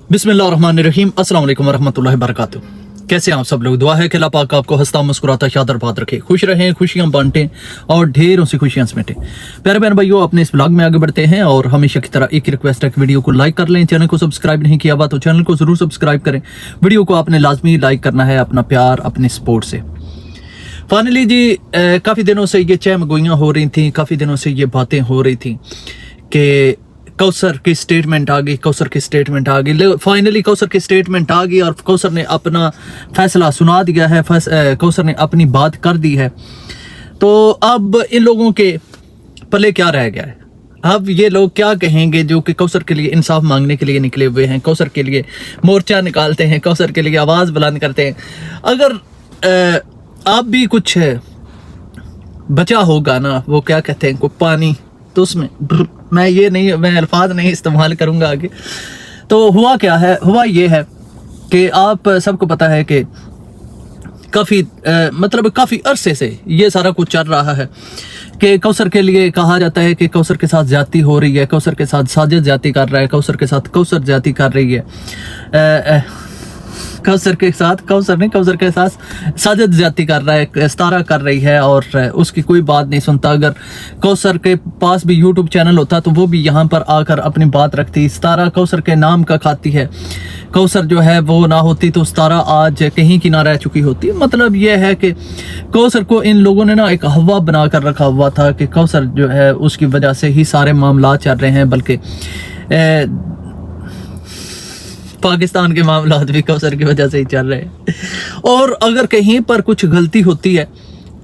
बिस्मिल्लाहिर्रहमानिर्रहीम, अस्सलाम वालेकुम वरहमतुल्लाहि वबरकातुहू। कैसे हैं आप सब लोग? दुआ है कि अल्लाह पाक आपको हंसता मुस्कुराता शादर बात रखे, खुश रहें, खुशियां बांटें और ढेरों सी खुशियां समेटें। प्यारे बहन भाइयों, अपने इस ब्लॉग में आगे बढ़ते हैं और हमेशा की तरह एक रिक्वेस्ट है कि वीडियो को लाइक कर लें। चैनल को सब्सक्राइब नहीं किया हुआ तो चैनल को जरूर सब्सक्राइब करें। वीडियो को आपने लाजमी लाइक करना है, अपना प्यार अपने सपोर्ट से। फाइनली जी, काफ़ी दिनों से ये चहमगोइयाँ हो रही थी, काफ़ी दिनों से ये बातें हो रही थी कि कौसर की स्टेटमेंट आ गई, कौसर की स्टेटमेंट आ गई। फाइनली कौसर की स्टेटमेंट आ गई और कौसर ने अपना फैसला सुना दिया है, कौसर ने अपनी बात कर दी है। तो अब इन लोगों के पल्ले क्या रह गया है? अब ये लोग क्या कहेंगे जो कि कौसर के लिए इंसाफ मांगने के लिए निकले हुए हैं, कौसर के लिए मोर्चा निकालते हैं, कौसर के लिए आवाज़ बुलंद करते हैं। अगर आप भी कुछ बचा होगा ना, वो क्या कहते हैं, कोई पानी, तो उसमें मैं अल्फाज नहीं इस्तेमाल करूंगा आगे। तो हुआ क्या है? हुआ ये है कि आप सबको पता है कि काफ़ी अरसे से ये सारा कुछ चल रहा है कि कौसर के लिए कहा जाता है कि कौसर के साथ ज्यादती हो रही है, कौसर के साथ साजिद ज्यादती कर रहा है, कौसर के साथ कौसर ज्यादती कर रही है, कौसर के साथ साजिद ज्यादती कर रहा है, सतारा कर रही है और उसकी कोई बात नहीं सुनता। अगर कौसर के पास भी यूट्यूब चैनल होता तो वो भी यहाँ पर आकर अपनी बात रखती। सतारा कौसर के नाम का खाती है, कौसर जो है वो ना होती तो सतारा आज कहीं की ना रह चुकी होती। मतलब ये है कि कौसर को इन लोगों ने ना एक हवा बना कर रखा हुआ था कि कौसर जो है उसकी वजह से ही सारे मामला चल रहे हैं, बल्कि पाकिस्तान के मामला भी कौसर की वजह से ही चल रहे हैं। और अगर कहीं पर कुछ गलती होती है,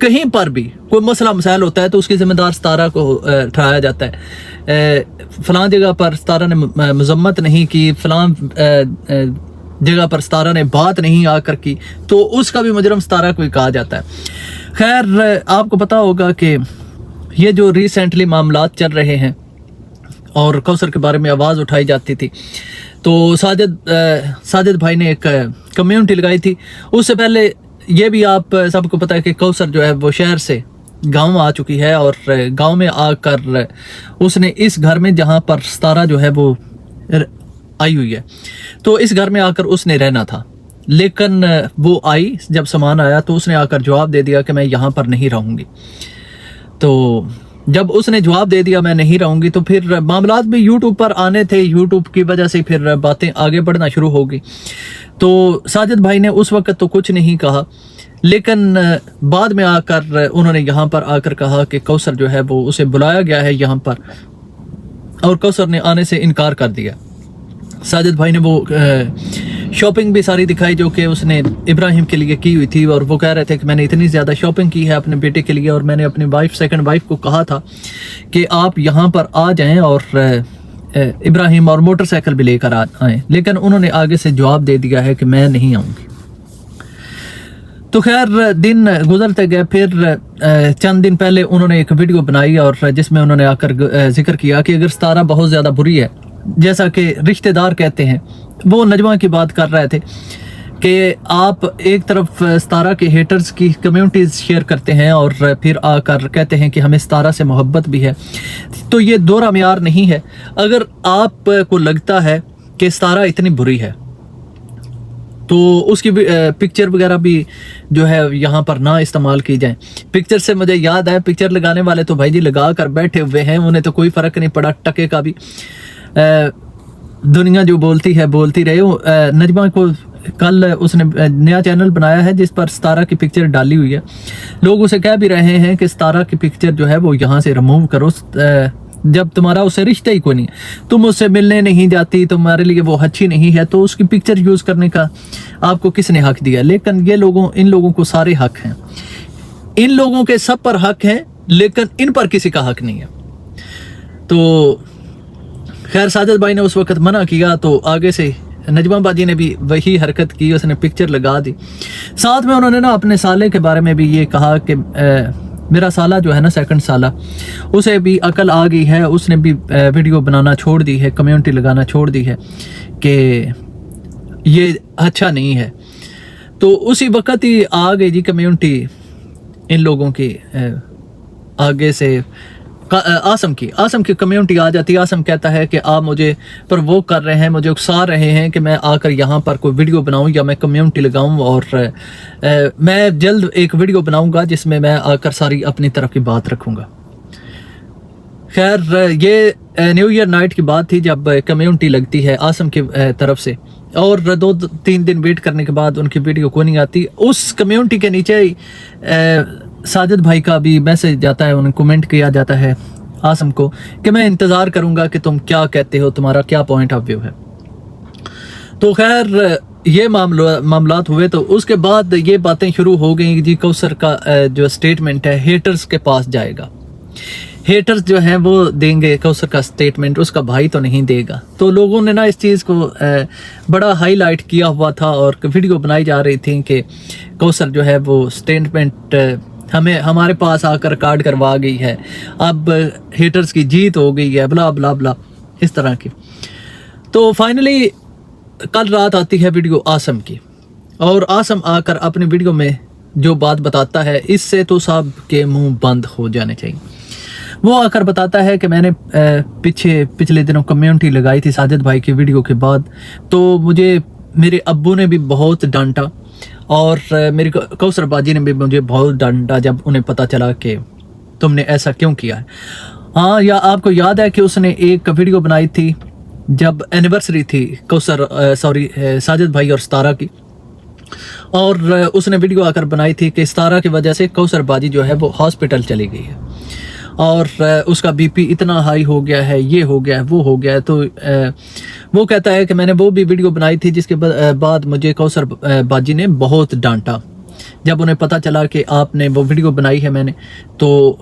कहीं पर भी कोई मसला मसाइल होता है तो उसकी जिम्मेदार सतारा को ठहराया जाता है। फलां जगह पर सतारा ने मजम्मत नहीं की, फलां जगह पर सतारा ने बात नहीं आकर की, तो उसका भी मुजरम सतारा को ही कहा जाता है। खैर, आपको पता होगा कि ये जो रिसेंटली मामलात चल रहे हैं और कौसर के बारे में आवाज़ उठाई जाती थी, तो साजिद भाई ने एक कम्युनिटी लगाई थी। उससे पहले ये भी आप सबको पता है कि कौसर जो है वो शहर से गांव आ चुकी है और गांव में आकर उसने इस घर में जहां पर सतारा जो है वो आई हुई है, तो इस घर में आकर उसने रहना था। लेकिन वो आई, जब सामान आया तो उसने आकर जवाब दे दिया कि मैं यहाँ पर नहीं रहूँगी। तो जब उसने जवाब दे दिया मैं नहीं रहूँगी, तो फिर मामलात भी यूट्यूब पर आने थे, यूट्यूब की वजह से फिर बातें आगे बढ़ना शुरू हो गई। तो साजिद भाई ने उस वक्त तो कुछ नहीं कहा, लेकिन बाद में आकर उन्होंने यहाँ पर आकर कहा कि कौसर जो है वो उसे बुलाया गया है यहाँ पर, और कौसर ने आने से इनकार कर दिया। साजिद भाई ने वो शॉपिंग भी सारी दिखाई जो कि उसने इब्राहिम के लिए की हुई थी, और वो कह रहे थे कि मैंने इतनी ज़्यादा शॉपिंग की है अपने बेटे के लिए, और मैंने अपनी सेकंड वाइफ को कहा था कि आप यहाँ पर आ जाएं और इब्राहिम और मोटरसाइकिल भी लेकर आएँ, लेकिन उन्होंने आगे से जवाब दे दिया है कि मैं नहीं आऊँगी। तो खैर, दिन गुजरते गए। फिर चंद दिन पहले उन्होंने एक वीडियो बनाई और जिसमें उन्होंने आकर जिक्र किया कि अगर सतारा बहुत ज़्यादा बुरी है, जैसा कि रिश्तेदार कहते हैं, वो नजमा की बात कर रहे थे कि आप एक तरफ सतारा के हेटर्स की कम्युनिटीज़ शेयर करते हैं और फिर आकर कहते हैं कि हमें सतारा से मोहब्बत भी है। तो ये दोहरा मियार नहीं है। अगर आपको लगता है कि सतारा इतनी बुरी है तो उसकी पिक्चर वगैरह भी जो है यहाँ पर ना इस्तेमाल की जाए। पिक्चर से मुझे याद है, पिक्चर लगाने वाले तो भाई जी लगा कर बैठे हुए हैं, उन्हें तो कोई फ़र्क नहीं पड़ा टके का भी। दुनिया जो बोलती है बोलती रहे। नजमा को कल उसने नया चैनल बनाया है जिस पर सतारा की पिक्चर डाली हुई है। लोग उसे कह भी रहे हैं कि सतारा की पिक्चर जो है वो यहाँ से रिमूव करो, जब तुम्हारा उससे रिश्ता ही कोई नहीं, तुम उससे मिलने नहीं जाती, तुम्हारे लिए वो अच्छी नहीं है, तो उसकी पिक्चर यूज़ करने का आपको किसने हक दिया? लेकिन इन लोगों को सारे हक हैं, इन लोगों के सब पर हक हैं, लेकिन इन पर किसी का हक नहीं है। तो खैर, साजिद भाई ने उस वक्त मना किया, तो आगे से नजमा बाजी ने भी वही हरकत की, उसने पिक्चर लगा दी। साथ में उन्होंने ना अपने साले के बारे में भी ये कहा कि मेरा साला जो है ना, सेकंड साला, उसे भी अकल आ गई है, उसने भी वीडियो बनाना छोड़ दी है, कम्युनिटी लगाना छोड़ दी है कि ये अच्छा नहीं है। तो उसी वक्त ही आ गई जी कम्युनिटी इन लोगों की आगे से आसम की कम्युनिटी आ जाती है। आसम कहता है कि आप मुझे प्रोवोक कर रहे हैं, मुझे उकसा रहे हैं कि मैं आकर यहाँ पर कोई वीडियो बनाऊँ या मैं कम्युनिटी लगाऊँ, और मैं जल्द एक वीडियो बनाऊँगा जिसमें मैं आकर सारी अपनी तरफ की बात रखूँगा। खैर ये न्यू ईयर नाइट की बात थी जब कम्युनिटी लगती है आसम की तरफ से, और 2-3 दिन वेट करने के बाद उनकी वीडियो को नहीं आती। उस कम्युनिटी के नीचे ही साजिद भाई का भी मैसेज जाता है, उन्हें कमेंट किया जाता है आसम को कि मैं इंतज़ार करूंगा कि तुम क्या कहते हो, तुम्हारा क्या पॉइंट ऑफ व्यू है। तो खैर ये मामलात हुए, तो उसके बाद ये बातें शुरू हो गई जी कौसर का जो स्टेटमेंट है हेटर्स के पास जाएगा, हेटर्स जो हैं वो देंगे कौसर का स्टेटमेंट, उसका भाई तो नहीं देगा। तो लोगों ने ना इस चीज़ को बड़ा हाईलाइट किया हुआ था और वीडियो बनाई जा रही थी कि कौसर जो है वो स्टेटमेंट हमारे पास आकर रिकॉर्ड करवा गई है, अब हेटर्स की जीत हो गई है, ब्ला ब्ला ब्ला इस तरह की। तो फाइनली कल रात आती है वीडियो आसम की, और आसम आकर अपनी वीडियो में जो बात बताता है इससे तो सब के मुंह बंद हो जाने चाहिए। वो आकर बताता है कि मैंने पिछले दिनों कम्युनिटी लगाई थी साजिद भाई की वीडियो के बाद, तो मुझे मेरे अब्बू ने भी बहुत डांटा और मेरी कौसर बाजी ने भी मुझे बहुत डांटा जब उन्हें पता चला कि तुमने ऐसा क्यों किया है। हाँ, या आपको याद है कि उसने एक वीडियो बनाई थी जब एनिवर्सरी थी साजिद भाई और सितारा की, और उसने वीडियो आकर बनाई थी कि सितारा की वजह से कौसर बाजी जो है वो हॉस्पिटल चली गई है और उसका बीपी इतना हाई हो गया है, ये हो गया है, वो हो गया है। तो वो कहता है कि मैंने वो भी वीडियो बनाई थी जिसके बाद मुझे कौसर बाजी ने बहुत डांटा। जब उन्हें पता चला कि आपने वो वीडियो बनाई है मैंने, तो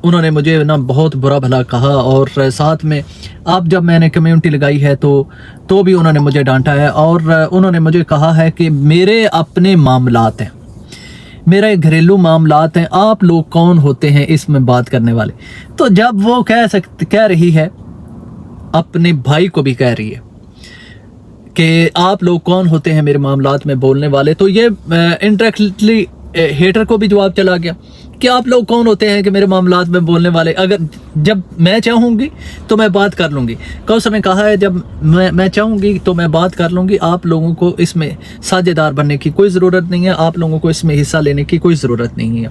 उन्होंने मुझे ना बहुत बुरा भला कहा, और साथ में अब जब मैंने कम्युनिटी लगाई है तो भी उन्होंने मुझे डांटा है, और उन्होंने मुझे कहा है कि मेरे अपने मामलात हैं, मेरे घरेलू मामलात हैं, आप लोग कौन होते हैं इसमें बात करने वाले। तो जब वो कह रही है, अपने भाई को भी कह रही है कि आप लोग कौन होते हैं मेरे मामलात में बोलने वाले, तो ये इंटरेक्टली हेटर को भी जवाब चला गया कि आप लोग कौन होते हैं कि मेरे मामलात में बोलने वाले, अगर जब मैं चाहूँगी तो मैं बात कर लूँगी। कौसर ने कहा है जब मैं चाहूँगी तो मैं बात कर लूँगी, आप लोगों को इसमें साझेदार बनने की कोई ज़रूरत नहीं है, आप लोगों को इसमें हिस्सा लेने की कोई ज़रूरत नहीं है।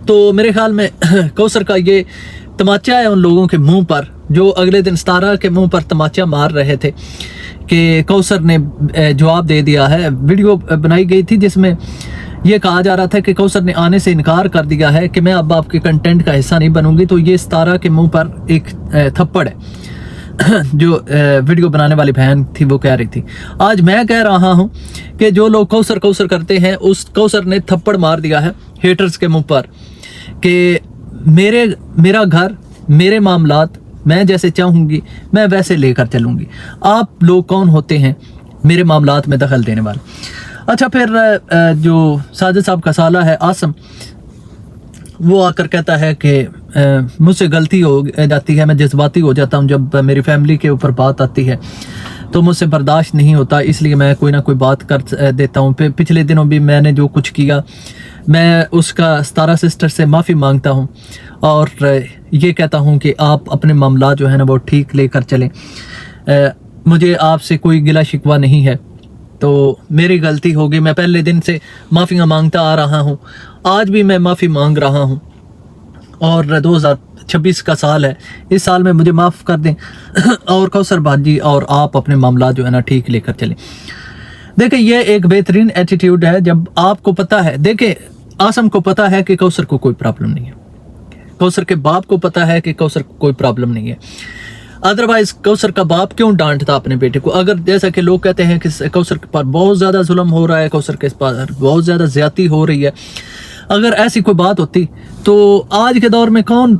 तो मेरे ख्याल में कौसर का ये तमाचा है उन लोगों के मुंह पर जो अगले दिन सितारा के मुंह पर तमाचा मार रहे थे कि कौसर ने जवाब दे दिया है। वीडियो बनाई गई थी जिसमें ये कहा जा रहा था कि कौसर ने आने से इनकार कर दिया है कि मैं अब आपके कंटेंट का हिस्सा नहीं बनूंगी। तो ये सितारा के मुंह पर एक थप्पड़ है जो वीडियो बनाने वाली बहन थी वो कह रही थी। आज मैं कह रहा हूं कि जो लोग कौसर करते हैं, उस कौसर ने थप्पड़ मार दिया है हेटर्स के मुंह पर कि मेरा घर, मेरे मामलात, मैं जैसे चाहूँगी मैं वैसे लेकर चलूँगी, आप लोग कौन होते हैं मेरे मामलात में दखल देने वाले। अच्छा, फिर जो साजिद साहब का साला है आसम, वो आकर कहता है कि मुझसे गलती हो जाती है, मैं जज्बाती हो जाता हूँ जब मेरी फैमिली के ऊपर बात आती है, तो मुझसे बर्दाश्त नहीं होता, इसलिए मैं कोई ना कोई बात कर देता हूँ। पिछले दिनों भी मैंने जो कुछ किया, मैं उसका सितारा सिस्टर से माफ़ी मांगता हूँ और ये कहता हूँ कि आप अपने मामला जो है ना वो ठीक लेकर चलें। मुझे आपसे कोई गिला शिकवा नहीं है, तो मेरी गलती होगी, मैं पहले दिन से माफ़ियाँ मांगता आ रहा हूँ, आज भी मैं माफ़ी मांग रहा हूँ, और 2026 का साल है, इस साल में मुझे माफ़ कर दें और कौसर बाजी और आप अपने मामला जो है ना ठीक लेकर चलें। देखिए, ये एक बेहतरीन एटीट्यूड है जब आपको पता है। देखिए, आसम को पता है कि कौसर को कोई प्रॉब्लम नहीं है, कौसर के बाप को पता है कि कौसर को कोई प्रॉब्लम नहीं है, अदरवाइज कौसर का बाप क्यों डांटता अपने बेटे को। अगर जैसा कि लोग कहते हैं कि कौसर के पास बहुत ज़्यादा जुल्म हो रहा है, कौसर के पास बहुत ज़्यादा ज़्यादती हो रही है, अगर ऐसी कोई बात होती तो आज के दौर में कौन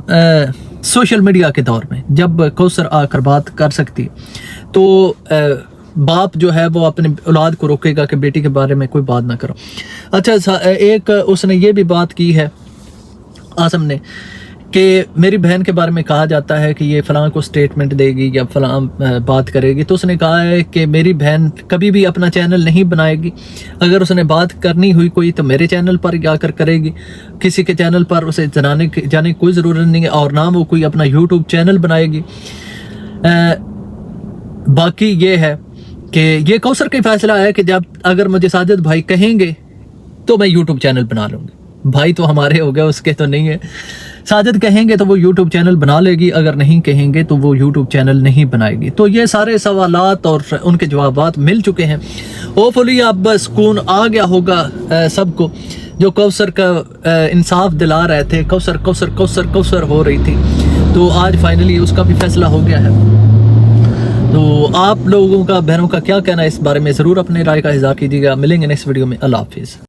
सोशल मीडिया के दौर में जब कौसर आकर बात कर सकती है, तो बाप जो है वो अपने औलाद को रोकेगा कि बेटी के बारे में कोई बात ना करो। अच्छा, एक उसने ये भी बात की है आसम ने کہ میری بہن کے بارے میں کہا جاتا ہے کہ یہ فلاں کو سٹیٹمنٹ دے گی یا فلاں بات کرے گی، تو اس نے کہا ہے کہ میری بہن کبھی بھی اپنا چینل نہیں بنائے گی، اگر اس نے بات کرنی ہوئی کوئی تو میرے چینل پر جا کر کرے گی، کسی کے چینل پر اسے جانے کی کوئی ضرورت نہیں ہے، اور نہ وہ کوئی اپنا یوٹیوب چینل بنائے گی۔ باقی یہ ہے کہ یہ کوثر کا فیصلہ ہے کہ جب اگر مجھے ساجد بھائی کہیں گے تو میں یوٹیوب چینل بنا لوں گی، بھائی تو ہمارے ہو گئے، اس کے تو نہیں ہے۔ ساجد کہیں گے تو وہ یوٹیوب چینل بنا لے گی، اگر نہیں کہیں گے تو وہ یوٹیوب چینل نہیں بنائے گی۔ تو یہ سارے سوالات اور ان کے جوابات مل چکے ہیں۔ ہوپفلی اب سکون آ گیا ہوگا سب کو، جو کوثر کا انصاف دلا رہے تھے، کوثر کوثر کوثر کوثر ہو رہی تھی، تو آج فائنلی اس کا بھی فیصلہ ہو گیا ہے۔ تو آپ لوگوں کا، بہنوں کا کیا کہنا ہے اس بارے میں، ضرور اپنے رائے کا اظہار کیجیے گا۔ ملیں گے نیکسٹ ویڈیو میں، اللہ حافظ۔